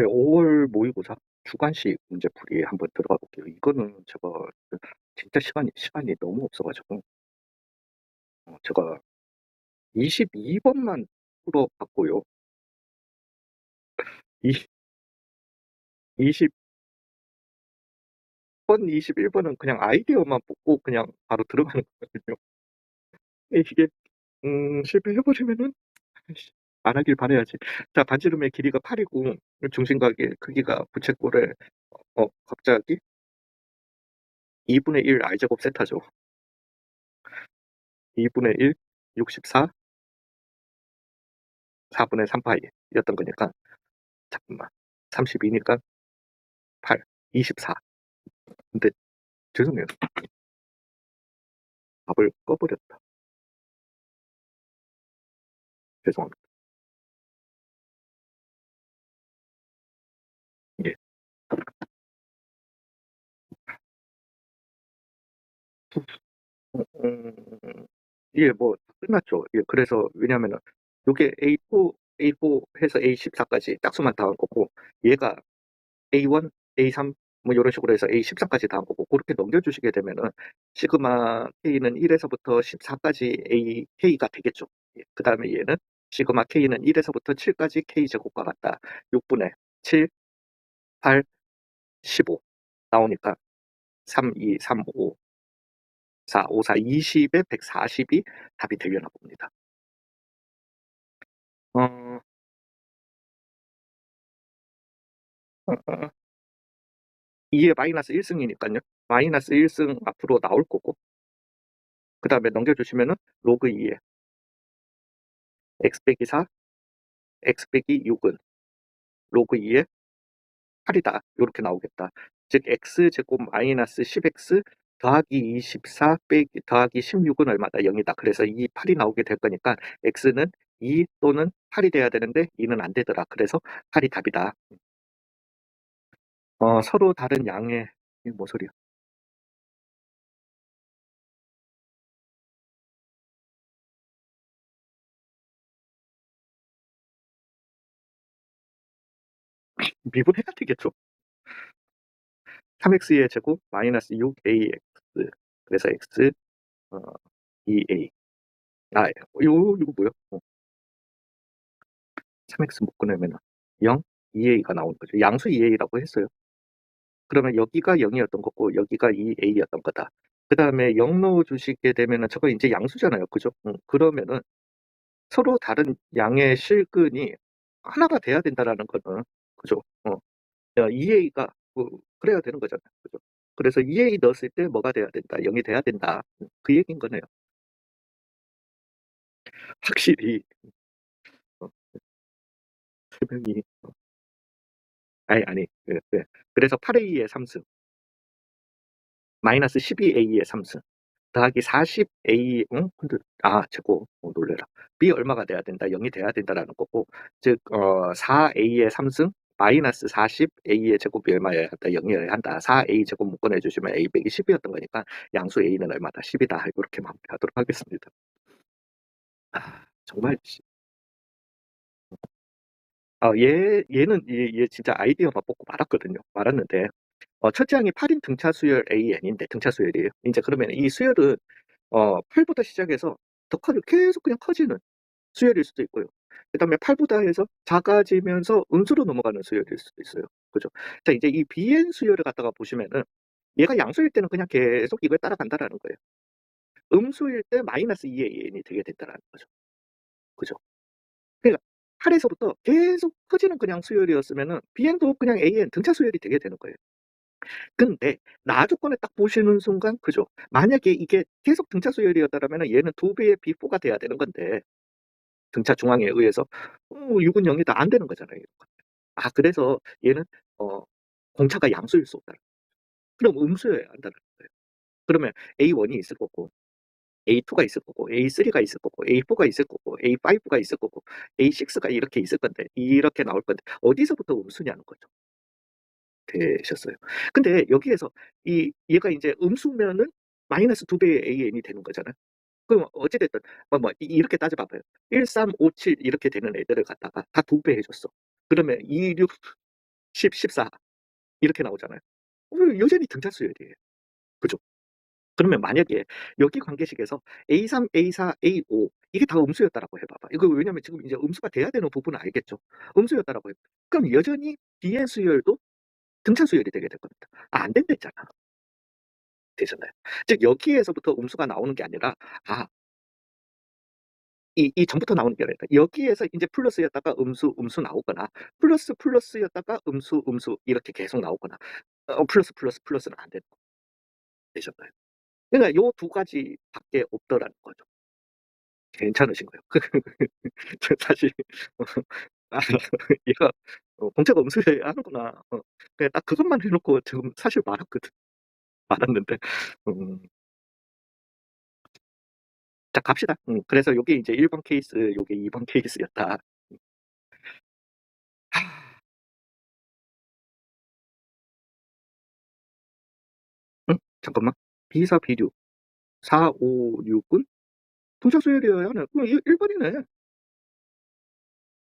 네, 5월 모의고사 주관식 문제풀이에 한번 들어가 볼게요. 이거는 제가 진짜 시간이 너무 없어가지고 제가 22번만 풀어봤고요. 20번, 21번은 그냥 아이디어만 뽑고 그냥 바로 들어가는 거거든요. 이게 실패해버리면은 안 하길 바라야지. 자, 반지름의 길이가 8이고 중심각의 크기가 부채꼴에 갑자기 2분의 1 r제곱 세타죠. 2분의 1, 64, 4분의 3파이였던 거니까 잠깐만 32니까 8, 24. 근데 죄송해요. 답을 꺼버렸다. 죄송합니다. 예. 이게 뭐 끝났죠. 예, 그래서 왜냐면은 요게 A4 해서 A14까지 짝수만 다 한 거고 얘가 A1, A3 뭐 이런 식으로 해서 A14까지 다 한 거고 그렇게 넘겨주시게 되면은 시그마 K는 1에서부터 14까지 AK가 되겠죠. 예, 그 다음에 얘는 시그마 K는 1에서부터 7까지 K제곱과 같다. 6분의 7, 8, 15 나오니까 3, 2, 3, 5, 4, 5, 4, 20에 140이 답이 되려나 봅니다. 어, 2에 마이너스 1승이니까요. 마이너스 1승 앞으로 나올 거고 그 다음에 넘겨주시면은 로그 2에 x 빼기 4, x 빼기 6은 로그 2에 8이다. 이렇게 나오겠다. 즉 x제곱 마이너스 10x 더하기 24 빼기 더하기 16은 얼마다? 0이다. 그래서 이 8이 나오게 될 거니까 x는 2 또는 8이 돼야 되는데 2는 안 되더라. 그래서 8이 답이다. 서로 다른 양의 이게 뭐 소리야? 미분해야 되겠죠. 3x의 제곱 마이너스 6ax 그래서 x 2a 이거 뭐야? 3x 묶어내면 0, 2a가 나오는 거죠. 양수 2a라고 했어요. 그러면 여기가 0이었던 거고 여기가 2a였던 거다. 그 다음에 0 넣어주시게 되면은 저거 이제 양수잖아요. 그죠? 그러면은 서로 다른 양의 실근이 하나가 돼야 된다라는 거는 그죠? 2a가 그래야 되는 거잖아요. 그죠? 그래서 2a 넣었을 때 뭐가 돼야 된다? 0이 돼야 된다. 그 얘기인 거네요. 확실히 어, 설명이 아니 그래서 8a의 3승 마이너스 12a의 3승 더하기 40a 근데 제곱 놀래라. b 얼마가 돼야 된다? 0이 돼야 된다라는 거고 즉 4a의 3승 마이너스 40a의 제곱이 얼마여야 한다? 0이어야 한다. 4a 제곱 묶어내 주시면 a 빼기 10이었던 거니까 양수 a는 얼마다? 10이다. 이렇게 마무리하도록 하겠습니다. 정말 얘는 진짜 아이디어만 뽑고 말았는데 첫째 항이 8인 등차 수열 AN인데 등차 수열이에요. 이제 그러면 이 수열은 8보다 시작해서 더 계속 그냥 커지는 수열일 수도 있고요. 그 다음에 8보다 해서 작아지면서 음수로 넘어가는 수열일 수도 있어요. 그죠? 자, 이제 이 BN 수열을 갖다가 보시면은 얘가 양수일 때는 그냥 계속 이걸 따라간다라는 거예요. 음수일 때 마이너스 2AN이 되게 된다라는 거죠. 그죠? 그러니까 8에서부터 계속 커지는 그냥 수열이었으면은 BN도 그냥 AN 등차 수열이 되게 되는 거예요. 근데 나조건을 딱 보시는 순간 그죠? 만약에 이게 계속 등차 수열이었다라면 얘는 2배의 B4가 돼야 되는 건데 등차 중앙에 의해서 6은 0이다 안 되는 거잖아요. 그래서 얘는 공차가 양수일 수 없다. 그럼 음수여야 한다는 거예요. 그러면 A1이 있을 거고 A2가 있을 거고 A3가 있을 거고 A4가 있을 거고 A5가 있을 거고 A6가 이렇게 있을 건데 이렇게 나올 건데 어디서부터 음수냐는 거죠. 되셨어요. 근데 여기에서 얘가 이제 음수면은 마이너스 2배의 AN이 되는 거잖아요. 그럼 어찌됐든 이렇게 따져봐봐요. 1, 3, 5, 7 이렇게 되는 애들을 갖다가 다 2배 해줬어. 그러면 2, 6 10, 14 이렇게 나오잖아요. 여전히 등차 수열이에요. 그죠? 그러면 만약에 여기 관계식에서 A3, A4, A5 이게 다 음수였다라고 해 봐봐. 이거 왜냐면 지금 이제 음수가 돼야 되는 부분은 알겠죠? 음수였다라고 해. 그럼 여전히 B의 수열도 등차 수열이 되게 될 겁니다. 안 된댔잖아. 되잖아요. 즉 여기에서부터 음수가 나오는 게 아니라 아 이 전부터 나오는 게 아니라 여기에서 인제 플러스였다가 음수 나오거나 플러스였다가 음수 이렇게 계속 나오거나 플러스는 안 되는 거 되셨나요? 그러니까 요 두 가지밖에 없더라는 거죠. 괜찮으신 거예요. 저 사실 아 얘가 공차가 음수여야 하는구나. 그냥 딱 그것만 해 놓고 지금 사실 말았는데 음 자 갑시다. 그래서 요게 이제 1번 케이스 요게 2번 케이스였다. 잠깐만. 비사 비류 4, 5, 6은 동작 수열이어야 하네. 그럼 1 번이네.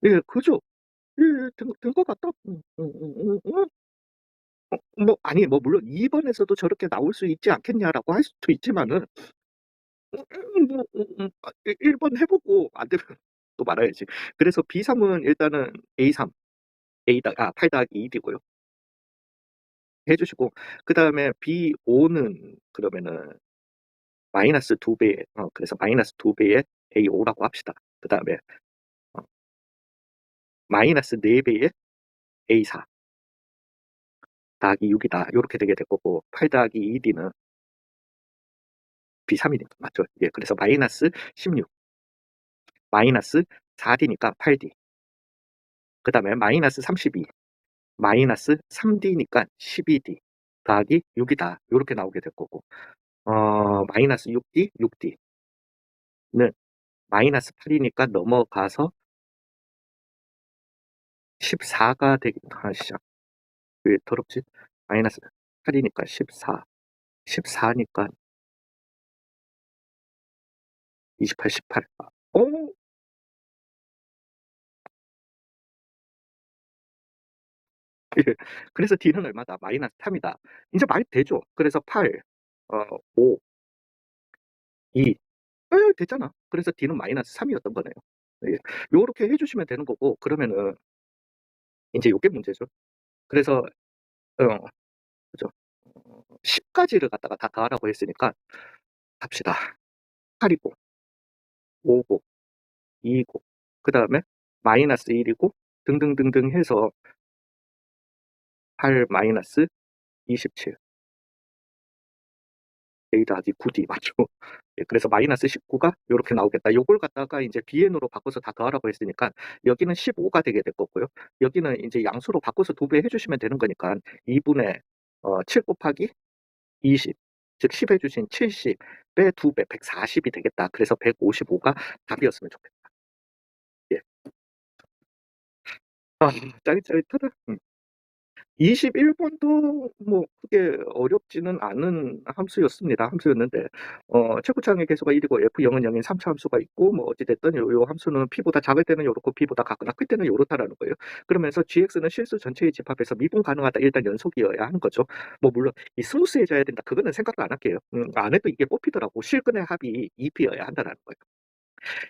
예 그죠. 예예 된 것 같다. 뭐 아니 뭐 물론 "2 번에서도 저렇게 나올 수 있지 않겠냐."라고 할 수도 있지만은 뭐 1번 해 보고 안 되면 또 말아야지. 그래서 B3 은 일단은 A3 8 더하기 2 D고요. 해 주시고 그다음에 B5는 그러면은 마이너스 2 배의 그래서 마이너스 2 배의 A5라고 합시다. 그다음에 어 마이너스 4 배의 A4 더하기 6 이다. 요렇게 되게 될 거고 8 더하기 2 D는 B3 이니까 맞죠? 예 그래서 마이너스 16 마이너스 4 D니까 8 D 그다음에 마이너스 32 마이너스 3 D니까 12 D 더하기 6 이다. 요렇게 나오게 될 거고 마이너스 6 D, 6 D는 마이너스 8 이니까 넘어가서 14가 되기 씨 왜 더럽지? 마이너스 8 이니까 14 14 니까 28, 18 예. 그래서 D는 얼마다? 마이너스 3 이다. 인제 말이 되죠. 그래서 8 5 2 예 됐잖아. 그래서 D는 마이너스 3 이었던 거네요. 예. 요렇게 해 주시면 되는 거고 그러면은 인제 요게 문제죠. 그래서 어 그죠. 10 가지를 갖다가 다 더하라고 했으니까 갑시다. 8 이고 5 고 2 고 그다음에 마이너스 1 이고 등등등등 해서 8 마이너스 27 A 더하기 9D 맞죠? 예 그래서 마이너스 19가 요렇게 나오겠다. 요걸 갖다가 인제 BN으로 바꿔서 다 더하라고 했으니까 여기는 15가 되게 될 거고요. 여기는 인제 양수로 바꿔서 2배 해 주시면 되는 거니까 2 분의 7 곱하기 20 즉 10 해 주신 70의 2배 140이 되겠다. 그래서 155가 답이었으면 좋겠다. 예. 아 짜릿짜릿하다. 21 번도 뭐 크게 어렵지는 않은 함수였는데 최고차항의 계수가 1 이고 F0은 0인 3 차 함수가 있고 뭐 어찌 됐든 요 함수는 P보다 작을 때는 요렇고 P보다 작거나 클 때는 요렇다라는 거예요. 그러면서 GX는 실수 전체의 집합에서 미분 가능하다. 일단 연속이어야 하는 거죠. 뭐 물론 이 스무스해져야 된다. 그거는 생각을 안 할게요. 안 해도 이게 뽑히더라고. 실근의 합이 2P여야 한다라는 거예요.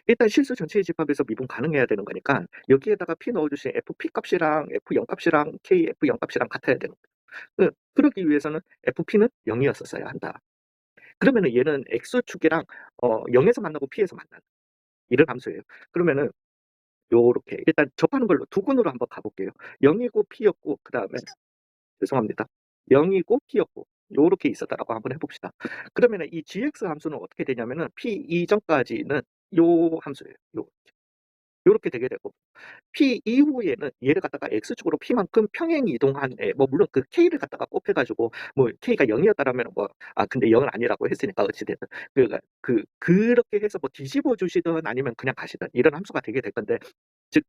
일단 실수 전체의 집합에서 미분 가능해야 되는 거니까 여기에다가 P 넣어 주신 FP 값이랑 F0 값이랑 KF0 값이랑 같아야 되는 거예요. 그러기 위해서는 FP는 0 이었었어야 한다. 그러면은 얘는 X축이랑 0 에서 만나고 P에서 만나는 이런 함수예요. 그러면은 요렇게 일단 접하는 걸로 두근으로 한번 가 볼게요. 0 이고 P였고 그다음에 죄송합니다. 0 이고 P였고 요렇게 있었다라고 한번 해 봅시다. 그러면은 이 GX 함수는 어떻게 되냐면은 P 이전까지는 요 함수예요. 요렇게 되게 되고 P 이후에는 얘를 갖다가 X축으로 P만큼 평행 이동한 애 뭐 물론 그 K를 갖다가 곱해 가지고 뭐 K가 0 이었다라면은 뭐 근데 0은 아니라고 했으니까 어찌 됐든 그러니까 그렇게 해서 뭐 뒤집어 주시든 아니면 그냥 가시든 이런 함수가 되게 될 건데 즉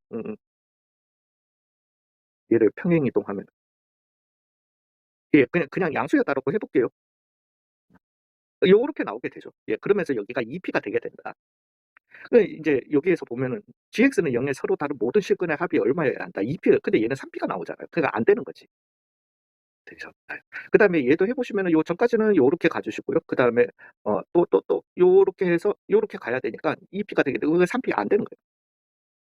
얘를 평행 이동하면 예 그냥 양수였다라고 해 볼게요. 요렇게 나오게 되죠. 예 그러면서 여기가 2P가 되게 된다. 그 인제 여기에서 보면은 GX는 0에 서로 다른 모든 실근의 합이 얼마여야 한다. 2P 근데 얘는 3P가 나오잖아요. 그러니까 안 되는 거지. 되셨나요? 그다음에 얘도 해 보시면은 요 전까지는 요렇게 가 주시고요. 그다음에 또 요렇게 해서 요렇게 가야 되니까 2P가 되게 되고 3P가 안 되는 거예요.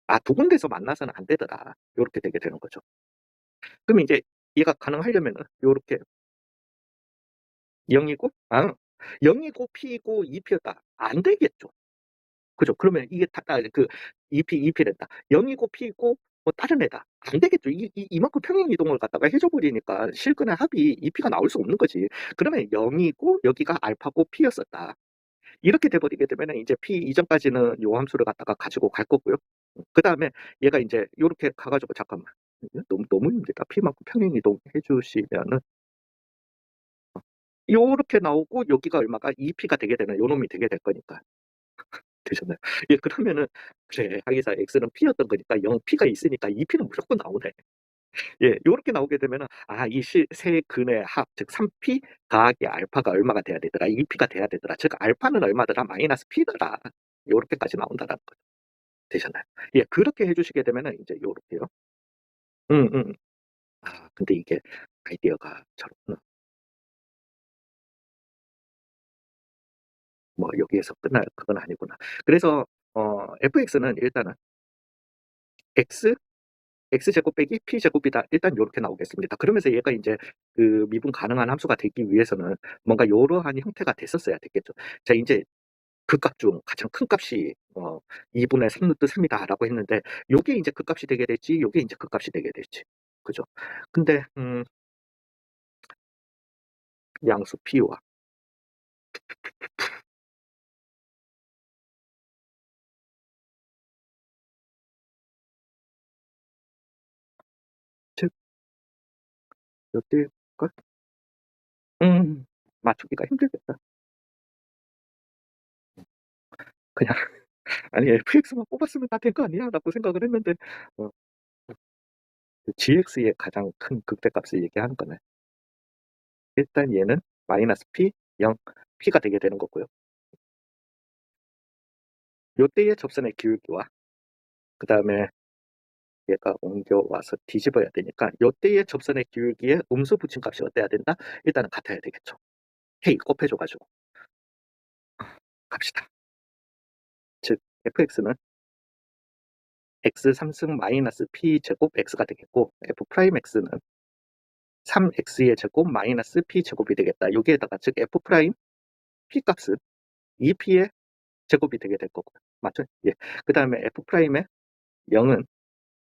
'아 두 군데서 만나서는 안 되더라.' 요렇게 되게 되는 거죠. 그럼 인제 얘가 가능하려면은 요렇게 0 이고 0 이고 P이고 2P였다. 안 되겠죠. 그죠. 그러면 이게 다 그 2P 랜다. 0 이고 P고 뭐 다른 애다. 안 되겠죠. 이만큼 평행 이동을 갖다가 해줘 버리니까 실근의 합이 2P가 나올 수 없는 거지. 그러면 0 이고 여기가 알파고 P였었다. 이렇게 돼 버리게 되면은 인제 P 이전까지는 요 함수를 갖다가 가지고 갈 거고요. 그다음에 얘가 인제 요렇게 가 가지고 잠깐만. 너무 힘들다. P만큼 평행 이동해 주시면은 요렇게 나오고 여기가 얼마가 2P가 되게 되는 요 놈이 되게 될 거니까. 되셨나요? 예 그러면은 그래 항이사 X는 P였던 거니까 0P가 있으니까 2P는 무조건 나오네. 예 요렇게 나오게 되면은 이 세 근의 합 즉 3P 더하기 알파가 얼마가 돼야 되더라. 2P가 돼야 되더라. 즉 알파는 얼마더라. 마이너스 P더라. 요렇게까지 나온다라는 거죠. 되셨나요? 예 그렇게 해 주시게 되면은 인제 요렇게요. 음음. 근데 이게 아이디어가 저렇구나. 뭐 여기에서 끝날 그건 아니구나. 그래서 fx는 일단은 x x제곱 빼기 p제곱이다. 일단 요렇게 나오겠습니다. 그러면서 얘가 인제 그 미분 가능한 함수가 되기 위해서는 뭔가 요러한 형태가 됐었어야 됐겠죠. 자 인제 극값 중 가장 큰 값이 2분의 3 루트 3 이다라고 했는데 요게 인제 극값이 되게 될지 요게 인제 극값이 되게 될지. 그죠. 근데 양수 p와 즉 요때가 맞추기가 힘들겠다. 그냥 '아니 fx만 뽑았으면 다 된 거 아니야?'라고 생각을 했는데 어 그 gx의 가장 큰 극대값을 얘기하는 거네. 일단 얘는 마이너스 p 0 p가 되게 되는 거고요. 요때의 접선의 기울기와 그다음에 얘가 옮겨와서 뒤집어야 되니까 요때의 접선의 기울기에 음수 붙임값이 어때야 된다? 일단은 같아야 되겠죠. K 곱해줘 가지고 갑시다. 즉 fx는 x 3승 마이너스 p 제곱 x가 되겠고 f 프라임 x는 3x의 제곱 마이너스 p 제곱이 되겠다. 여기에다가 즉 f 프라임 p 값은 2p의 제곱이 되게 될 거고요. 맞죠? 예. 그다음에 f 프라임의 0은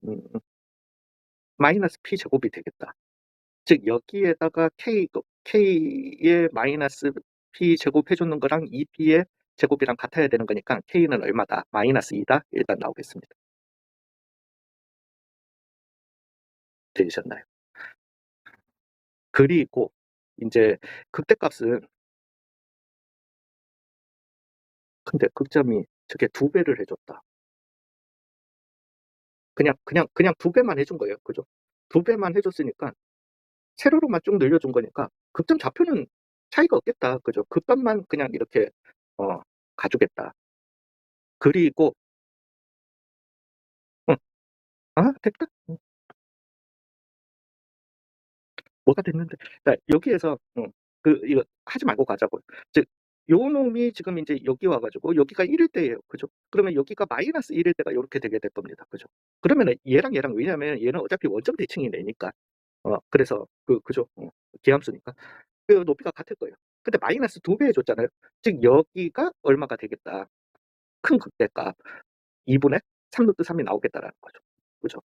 음 마이너스 p 제곱이 되겠다. 즉 여기에다가 k의 마이너스 p 제곱해 주는 거랑 2p의 제곱이랑 같아야 되는 거니까 k는 얼마다? 마이너스 2다. 일단 나오겠습니다. 들리셨나요? 그리고 인제 극대값은 근데 극점이 저게 2배를 해 줬다. 그냥 2배만 해준 거예요. 그죠? 2배만 해 줬으니까 세로로만 쭉 늘려준 거니까 극점 좌표는 차이가 없겠다. 그죠? 극값만 그냥 이렇게 어 가주겠다. 그리고 응. 됐다. 뭐가 됐는데. 그러니까 여기에서 이거 하지 말고 가자고요. 즉 요 놈이 지금 인제 여기 와 가지고 여기가 1일 때예요. 그죠? 그러면 여기가 마이너스 1일 때가 요렇게 되게 될 겁니다. 그죠? 그러면은 얘랑 왜냐하면 얘는 어차피 원점 대칭이 되니까. 그래서 그죠? 기함수니까. 그 높이가 같을 거예요. 근데 마이너스 2배 해 줬잖아요. 즉 여기가 얼마가 되겠다. 큰 극대값 2 분의 3 루트 3이 나오겠다라는 거죠. 그죠?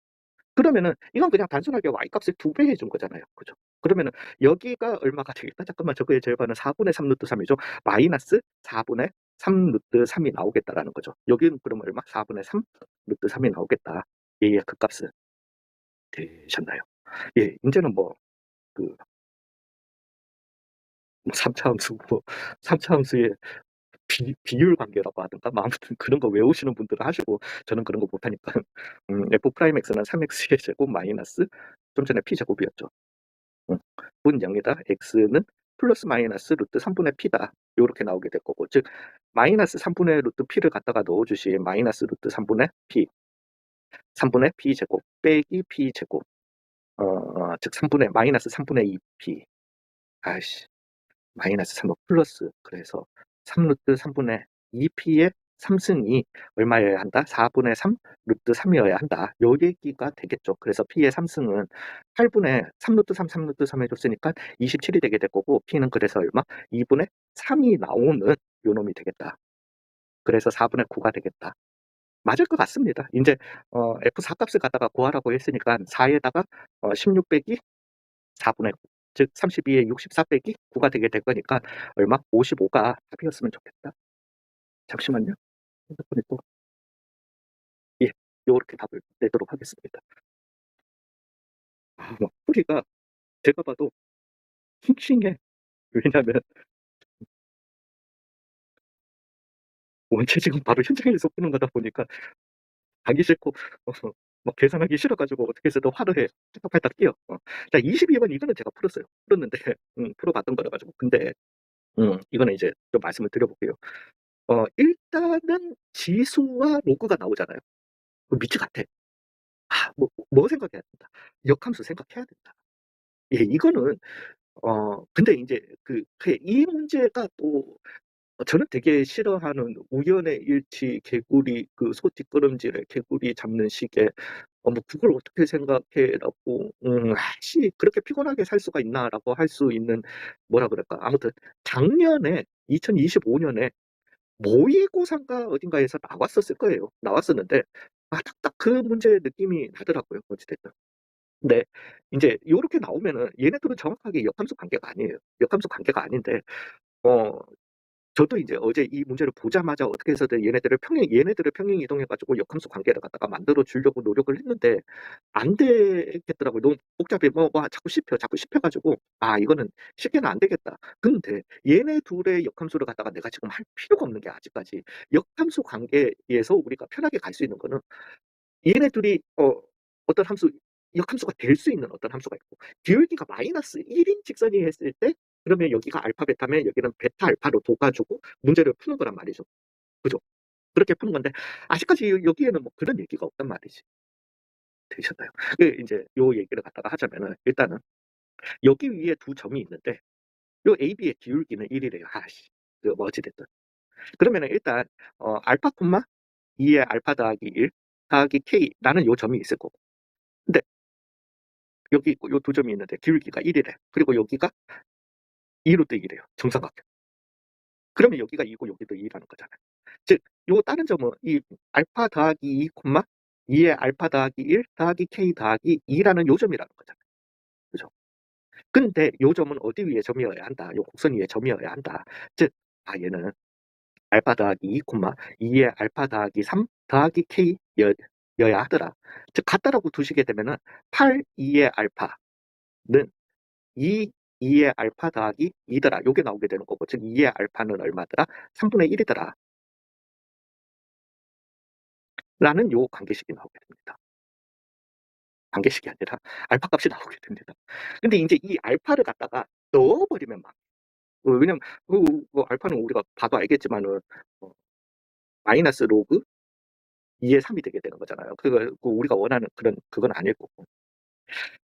그러면은 이건 그냥 단순하게 y값을 2배 해준 거잖아요. 그죠? 그러면은 여기가 얼마가 되겠다? 잠깐만 저거의 절반은 4분의 3 루트 3이죠. 마이너스 4분의 3 루트 3이 나오겠다라는 거죠. 여기는 그럼 얼마? 4분의 3 루트 3이 나오겠다. 얘의 극값은 되셨나요? 예. 인제는 뭐 그 3 차 함수 3 차 함수의 비율 관계라고 하든가 뭐 아무튼 그런 거 외우시는 분들은 하시고 저는 그런 거 못하니까 f 프라임 x는 3x의 제곱 마이너스 좀 전에 p 제곱이었죠. 분 0이다. x는 플러스 마이너스 루트 3분의 p다. 요렇게 나오게 될 거고 즉 마이너스 3분의 루트 p를 갖다가 넣어주신 마이너스 루트 3분의 p, 3분의 p 제곱 빼기 p 제곱, 즉 3분의 마이너스 3분의 2p, 아이씨, 마이너스 3은 플러스, 그래서 3루트 3분의 2p의 3승이 얼마여야 한다? 4분의 3 루트 3이어야 한다. 요 얘기가 되겠죠. 그래서 p의 3승은 8분의 3루트 3, 3루트 3 해줬으니까 27이 되게 될 거고, p는 그래서 얼마? 2분의 3이 나오는 요 놈이 되겠다. 그래서 4분의 9가 되겠다. 맞을 것 같습니다. 이제 F4 값을 갖다가 구하라고 했으니까 4에다가 16 빼기 4분의 9, 즉 32에 64 빼기 9가 되게 될 거니까 얼마? 55가 답이었으면 좋겠다. 잠시만요. 핸드폰이 또, 예, 요렇게 답을 내도록 하겠습니다. 막 소리가 제가 봐도 싱싱해. 왜냐면 원체 지금 바로 현장에서 푸는 거다 보니까 가기 싫고 막 계산하기 싫어가지고 어떻게 해서든 화를 해. 팔딱팔딱 뛰어. 자, 22번 이거는 제가 풀었어요. 풀었는데 풀어봤던 거라 가지고. 근데 이거는 이제 좀 말씀을 드려볼게요. 일단은 지수와 로그가 나오잖아요. 그 밑이 같아. 뭐 생각해야 된다. 역함수 생각해야 된다. 예, 이거는 근데 이제 이 문제가 또 저는 되게 싫어하는 우연의 일치, 개구리 소 뒷걸음질에 개구리 잡는 시계, 뭐 그걸 어떻게 생각해라고, 아씨 그렇게 피곤하게 살 수가 있나라고 할 수 있는, 뭐라 그럴까, 아무튼 작년에 2025년에 모의고사인가 어딘가에서 나왔었을 거예요. 나왔었는데 딱딱 그 문제 느낌이 나더라고요. 어찌됐든. 근데 이제 요렇게 나오면은 얘네들은 정확하게 역함수 관계가 아니에요. 역함수 관계가 아닌데 어 저도 이제 어제 이 문제를 보자마자 어떻게 해서든 얘네들을 평행 이동해가지고 역함수 관계를 갖다가 만들어 주려고 노력을 했는데 안 되겠더라고요. 너무 복잡해. 자꾸 씹혀가지고 이거는 쉽게는 안 되겠다. 근데 얘네 둘의 역함수를 갖다가 내가 지금 할 필요가 없는 게, 아직까지 역함수 관계에서 우리가 편하게 갈 수 있는 거는 얘네 둘이 어떤 함수, 역함수가 될 수 있는 어떤 함수가 있고, 기울기가 마이너스 1인 직선이 했을 때 그러면 여기가 알파 베타면 여기는 베타 알파로 둬가지고 문제를 푸는 거란 말이죠. 그죠? 그렇게 푸는 건데 아직까지 여기에는 뭐 그런 얘기가 없단 말이지. 되셨나요? 이제 요 얘기를 갖다가 하자면은, 일단은 여기 위에 두 점이 있는데 요 AB의 기울기는 1이래요. 뭐 어찌됐든. 그러면은 일단 알파 콤마 2의 알파 더하기 1 더하기 K라는 요 점이 있을 거고, 근데 여기 있고 요 두 점이 있는데 기울기가 1이래. 그리고 여기가 2루트 1이래요. 정삼각형. 그러면 여기가 2고 여기도 2라는 거잖아요. 즉, 요 다른 점은 이 알파 더하기 2, 2의 알파 더하기 1 더하기 K 더하기 2라는 요 점이라는 거잖아요. 그죠? 근데 요 점은 어디 위에 점이어야 한다. 요 곡선 위에 점이어야 한다. 즉, 얘는 알파 더하기 2, 2의 알파 더하기 3 더하기 K 여야 하더라. 즉, 같다라고 두시게 되면은 8, 2의 알파는 2의 알파 더하기 2더라. 요게 나오게 되는 거고, 즉 2의 알파는 얼마더라? 3분의 1이더라. 라는 요 관계식이 나오게 됩니다. 관계식이 아니라 알파 값이 나오게 됩니다. 근데 이제 이 알파를 갖다가 넣어버리면 왜냐면 알파는 우리가 봐도 알겠지만은 마이너스 로그 2의 3이 되게 되는 거잖아요. 우리가 원하는 그건 아닐 거고.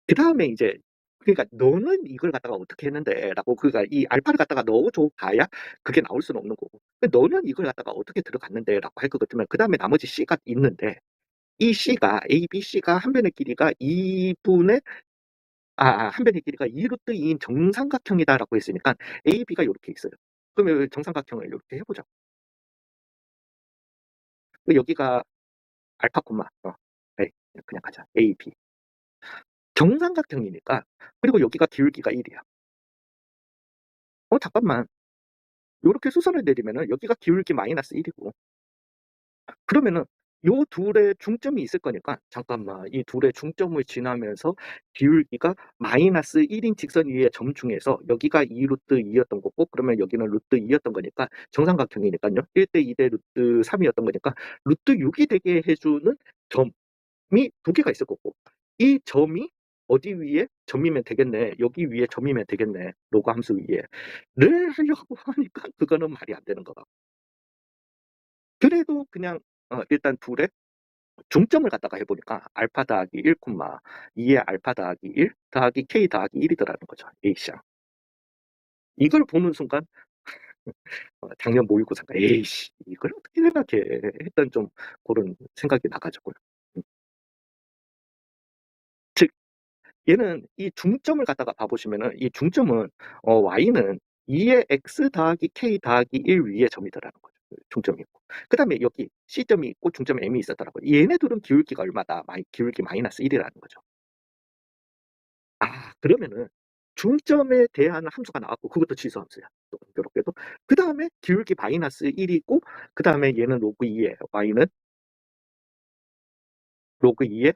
그 다음에 이제, 그러니까 너는 이걸 갖다가 어떻게 했는데 라고, 그러니까 이 알파를 갖다가 넣어줘 봐야 그게 나올 수는 없는 거고, 너는 이걸 갖다가 어떻게 들어갔는데 라고 할 것 같으면 그 다음에 나머지 C가 있는데, 이 C가 A, B, C가 한 변의 길이가 2분의 한 변의 길이가 2루트 2인 정삼각형이다라고 했으니까 A, B가 이렇게 있어요. 그러면 정삼각형을 이렇게 해보자. 여기가 알파 콤마 네, 그냥 가자. A, B. 정삼각형이니까, 그리고 여기가 기울기가 1이야. 잠깐만. 요렇게 수선을 내리면은 여기가 기울기 마이너스 1이고, 그러면은 요 둘의 중점이 있을 거니까, 잠깐만, 이 둘의 중점을 지나면서 기울기가 마이너스 1인 직선 위의 점 중에서 여기가 2루트 2였던 거고, 그러면 여기는 루트 2였던 거니까 정삼각형이니까요. 1대 2대 루트 3이었던 거니까 루트 6이 되게 해주는 점이 두 개가 있을 거고, 이 점이 어디 위에 점이면 되겠네. 여기 위에 점이면 되겠네. 로그 함수 위에. 를 하려고 하니까 그거는 말이 안 되는 거다. 그래도 그냥 일단 둘의 중점을 갖다가 해 보니까 알파 더하기 1 2의 알파 더하기 1 더하기 k 더하기 1 이더라는 거죠, A씨랑. 이걸 보는 순간 작년 모의고사가 '에이씨 이걸 어떻게 생각해.' 했던 좀 고런 생각이 나 가지고요. 음. 즉 얘는 이 중점을 갖다가 봐 보시면은 이 중점은 y는 2의 x 더하기 k 더하기 1 위의 점이더라는 거죠. 그 중점이 있고. 그다음에 여기 C점이 있고 중점에 M이 있었더라고요. 얘네들은 기울기가 얼마다? 기울기 마이너스 1 이라는 거죠. 아 그러면은 중점에 대한 함수가 나왔고 그것도 지수 함수야 또 공교롭게도. 그다음에 기울기 마이너스 1 이고 그다음에 얘는 로그 2에 y는 로그 2에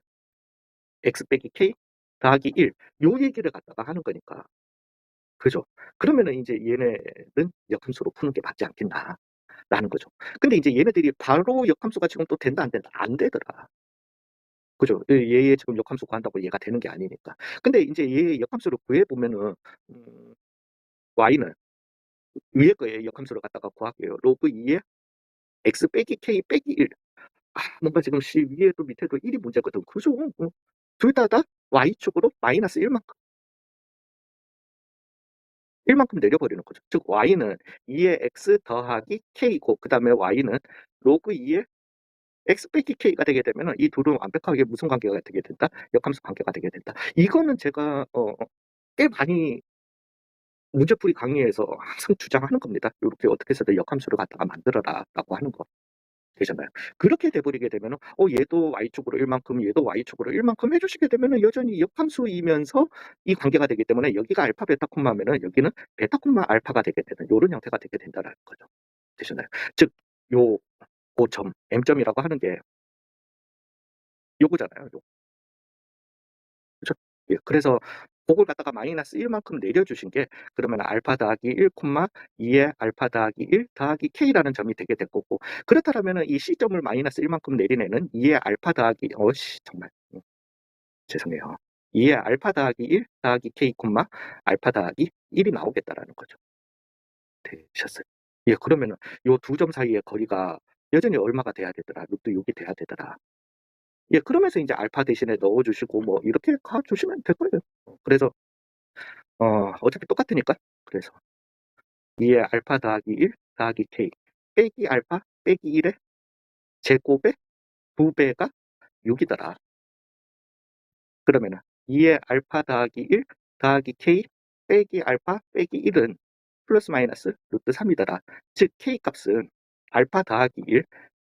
x 빼기 k 더하기 1 요 얘기를 갖다가 하는 거니까. 그죠? 그러면은 인제 '얘네는 역함수로 푸는 게 맞지 않겠나.'라는 거죠. 근데 인제 얘네들이 바로 역함수가 지금 또 된다 안 된다? 안 되더라. 그죠? 얘의 지금 역함수 구한다고 얘가 되는 게 아니니까. 근데 인제 얘의 역함수를 구해 보면은 y는 위에 거에 역함수를 갖다가 구할게요. 로그 2에 x 빼기 k 빼기 1. 뭔가 지금 위에도 밑에도 1이 문제거든. 그죠? 둘 다 y축으로 마이너스 1 만큼 1 만큼 내려버리는 거죠. 즉 y는 2의 x 더하기 k고 그다음에 y는 로그 2의 x 빼기 k가 되게 되면은 이 둘은 완벽하게 무슨 관계가 되게 된다? 역함수 관계가 되게 된다. 이거는 제가 꽤 많이 문제풀이 강의에서 항상 주장하는 겁니다. 요렇게 어떻게 해서든 역함수를 갖다가 만들어라라고 하는 거. 되잖아요. 그렇게 돼 버리게 되면은 얘도 y축으로 1 만큼 얘도 y축으로 1 만큼 해 주시게 되면은 여전히 역함수이면서 이 관계가 되기 때문에 여기가 알파 베타 콤마면은 여기는 베타 콤마 알파가 되게 되는 요런 형태가 되게 된다라는 거죠. 되셨나요? 즉 요 고점 M점이라고 하는 게 요거잖아요. 그죠? 예. 그래서 고걸 갖다가 마이너스 1 만큼 내려 주신 게 그러면 알파 더하기 1 2의 알파 더하기 1 더하기 k라는 점이 되게 될 거고 그렇다라면은 이 C점을 마이너스 1 만큼 내린 애는 2의 알파 더하기 정말 죄송해요. 2의 알파 더하기 1 더하기 k 알파 더하기 1이 나오겠다라는 거죠. 되셨어요? 예. 그러면은 요 두 점 사이의 거리가 여전히 얼마가 돼야 되더라. 루트 6이 돼야 되더라. 예. 그러면서 인제 알파 대신에 넣어 주시고 뭐 이렇게 가 주시면 될 거예요. 그래서 어차피 똑같으니까. 그래서 2의 알파 더하기 1 더하기 k 빼기 알파 빼기 1의 제곱의 2 배가 6 이더라. 그러면은 2의 알파 더하기 1 더하기 k 빼기 알파 빼기 1은 플러스 마이너스 루트 3 이더라. 즉 k 값은 알파 더하기 1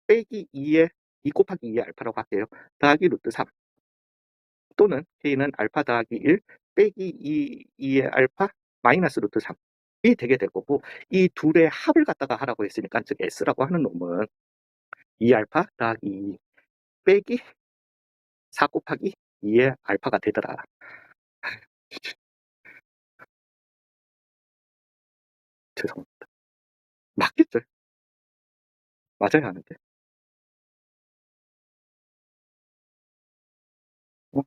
빼기 2의 2 곱하기 2의 알파라고 할게요. 더하기 루트 3 또는 k는 알파 더하기 1 빼기 2의 알파 마이너스 루트 3 이 되게 될 거고 이 둘의 합을 갖다가 하라고 했으니까 즉 S라고 하는 놈은 2 알파 더하기 2 빼기 4 곱하기 2의 알파가 되더라. 죄송합니다. 맞겠죠? 맞아야 하는데. 어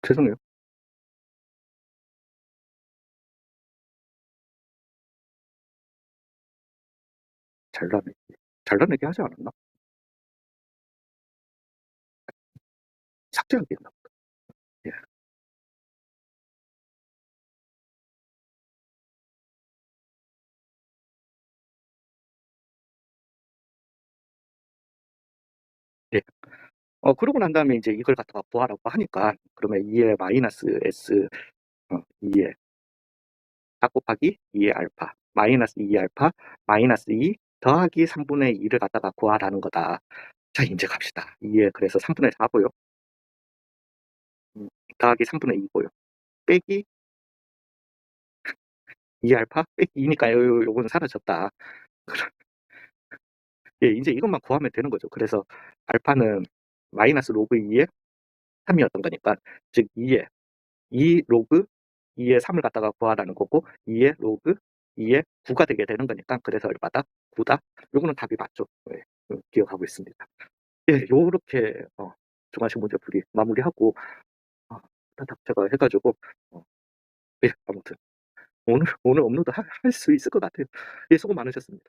죄송해요. 잘라내기. 잘라내기 하지 않았나? 삭제하기 했나? 예. 예. 그러고 난 다음에 인제 이걸 갖다가 구하라고 하니까 그러면 2의 마이너스 S 2의 4 곱하기 2의 알파 마이너스 2 알파 마이너스 2 더하기 3분의 2를 갖다가 구하라는 거다. 자 인제 갑시다. 2의 그래서 3분의 4 고요. 더하기 3분의 2 고요. 빼기 2 알파 빼기 2 니까 요거는 사라졌다. 예 인제 이것만 구하면 되는 거죠. 그래서 알파는 마이너스 로그 2의 3 이었던 거니까 즉 2의 2 로그 2의 3을 갖다가 구하라는 거고 2의 로그 2의 9가 되게 되는 거니까 그래서 얼마다? 9 다. 요거는 답이 맞죠. 예. 기억하고 있습니다. 예 요렇게 중간식 문제풀이 마무리하고 아 제가 해 가지고 어 예 아무튼 오늘 업로드 할 수 있을 것 같아요. 예 수고 많으셨습니다.